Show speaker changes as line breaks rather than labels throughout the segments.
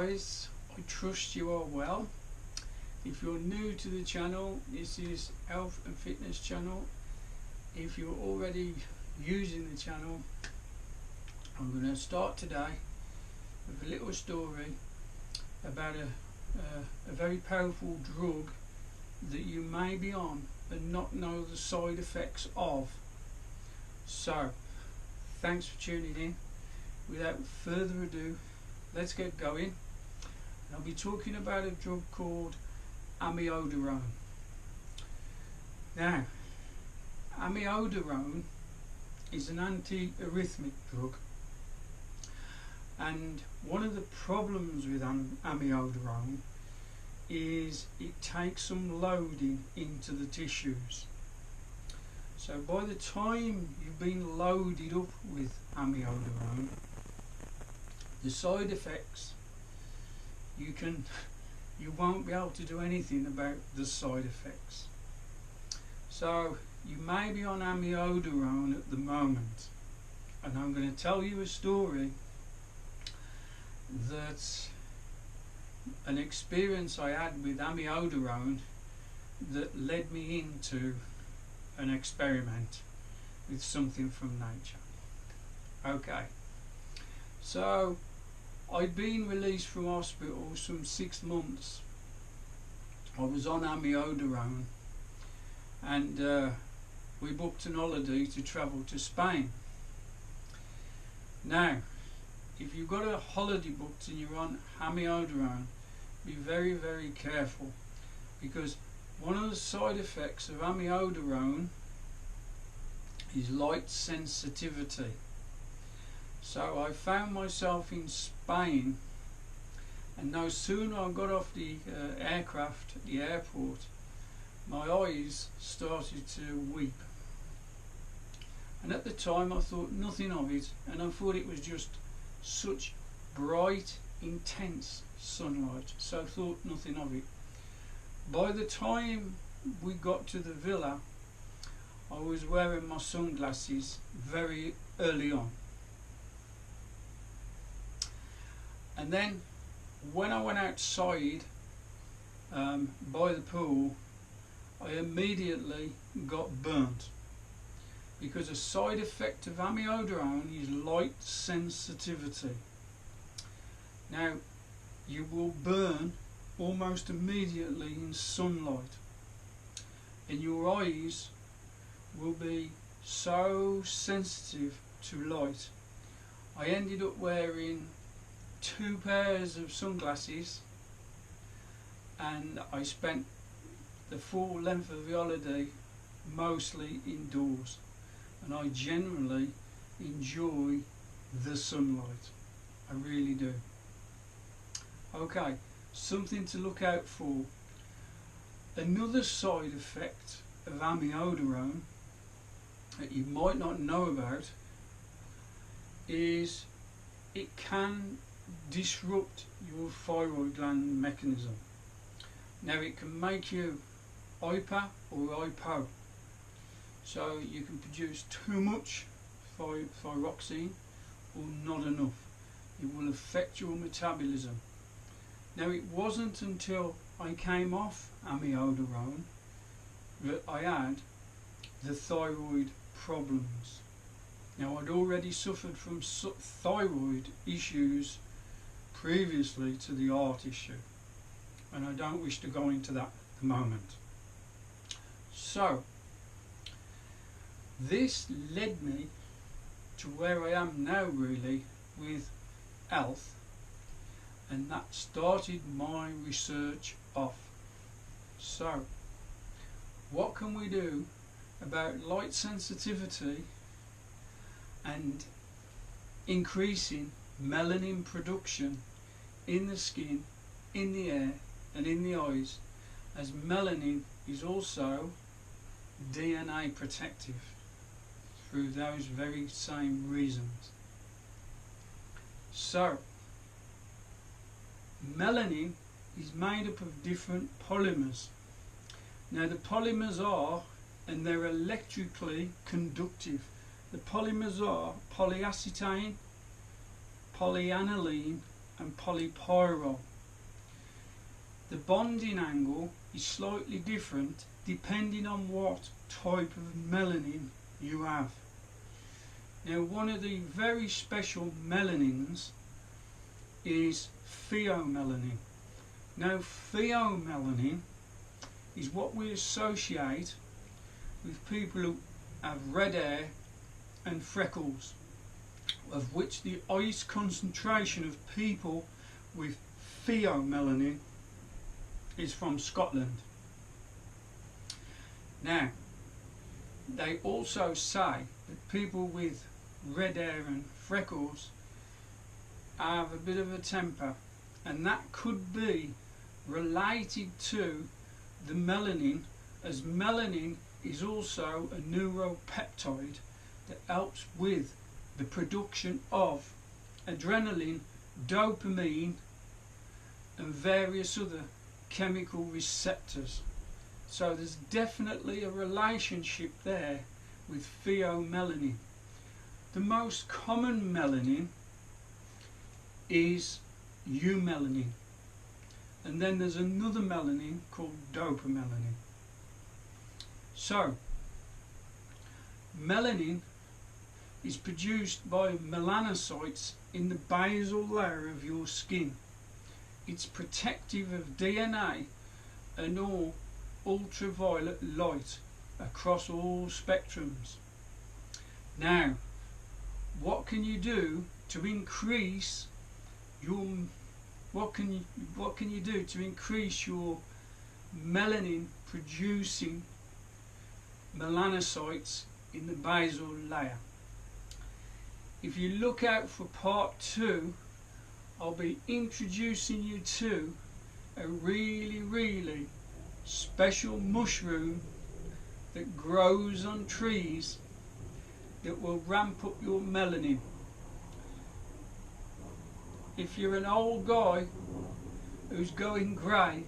guys, I trust you are well. If you're new to the channel, this is health and fitness channel. If you're already using the channel, I'm going to start today with a little story about a very powerful drug that you may be on but not know the side effects of. So thanks for tuning in. Without further ado, let's get going. I'll be talking about a drug called Amiodarone. Now, Amiodarone is an antiarrhythmic drug, and one of the problems with Amiodarone is it takes some loading into the tissues. So by the time you've been loaded up with Amiodarone, the side effects, you won't be able to do anything about the side effects. So you may be on Amiodarone at the moment, and I'm going to tell you a story that an experience I had with Amiodarone that led me into an experiment with something from nature. Okay, so I'd been released from hospital some 6 months. I was on Amiodarone, and we booked an holiday to travel to Spain. Now, if you've got a holiday booked and you're on Amiodarone, be very, very careful, because one of the side effects of Amiodarone is light sensitivity. So I found myself in Spain, and no sooner I got off the aircraft at the airport, my eyes started to weep. And at the time I thought nothing of it, and I thought it was just such bright, intense sunlight, so I thought nothing of it. By the time we got to the villa, I was wearing my sunglasses very early on. And then when I went outside by the pool, I immediately got burnt, because a side effect of Amiodarone is light sensitivity. Now, you will burn almost immediately in sunlight, and your eyes will be so sensitive to light. I ended up wearing 2 pairs of sunglasses, and I spent the full length of the holiday mostly indoors, and I generally enjoy the sunlight. I really do. Okay, something to look out for. Another side effect of Amiodarone that you might not know about is it can disrupt your thyroid gland mechanism. Now, it can make you hyper or hypo, so you can produce too much thyroxine or not enough. It will affect your metabolism. Now, it wasn't until I came off Amiodarone that I had the thyroid problems. Now, I'd already suffered from thyroid issues previously to the heart issue, and I don't wish to go into that at the moment. So this led me to where I am now, really, with health, and that started my research off. So what can we do about light sensitivity and increasing melanin production in the skin, in the hair and in the eyes, as melanin is also DNA protective through those very same reasons. So melanin is made up of different polymers. Now, the polymers are, and they're electrically conductive. The polymers are polyacetane, polyaniline and polypyrrole. The bonding angle is slightly different depending on what type of melanin you have. Now, one of the very special melanins is pheomelanin. Now, pheomelanin is what we associate with people who have red hair and freckles, of which the highest concentration of people with pheomelanin is from Scotland. Now, they also say that people with red hair and freckles have a bit of a temper, and that could be related to the melanin, as melanin is also a neuropeptide that helps with the production of adrenaline, dopamine and various other chemical receptors. So there's definitely a relationship there with pheomelanin. The most common melanin is eumelanin, and then there's another melanin called dopamelanin. So melanin is produced by melanocytes in the basal layer of your skin. It's protective of DNA and all ultraviolet light across all spectrums. Now, what can you do to increase your melanin producing melanocytes in the basal layer? If you look out for part 2, I'll be introducing you to a really special mushroom that grows on trees that will ramp up your melanin. If you're an old guy who's going grey,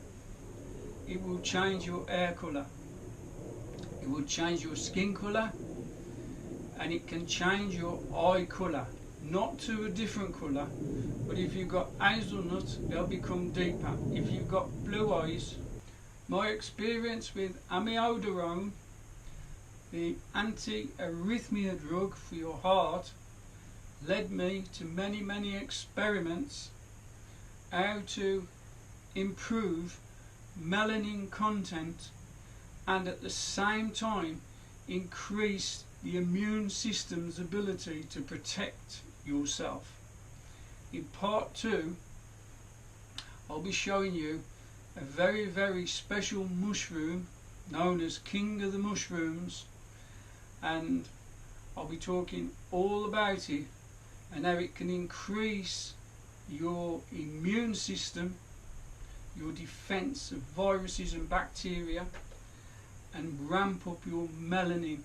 it will change your hair colour, it will change your skin colour, and it can change your eye colour, not to a different colour, but if you've got hazelnut, they'll become deeper. If you've got blue eyes, my experience with amiodarone, the anti-arrhythmia drug for your heart, led me to many experiments how to improve melanin content and at the same time increase the immune system's ability to protect yourself. In part 2, I'll be showing you a very special mushroom known as King of the Mushrooms, and I'll be talking all about it and how it can increase your immune system, your defense of viruses and bacteria, and ramp up your melanin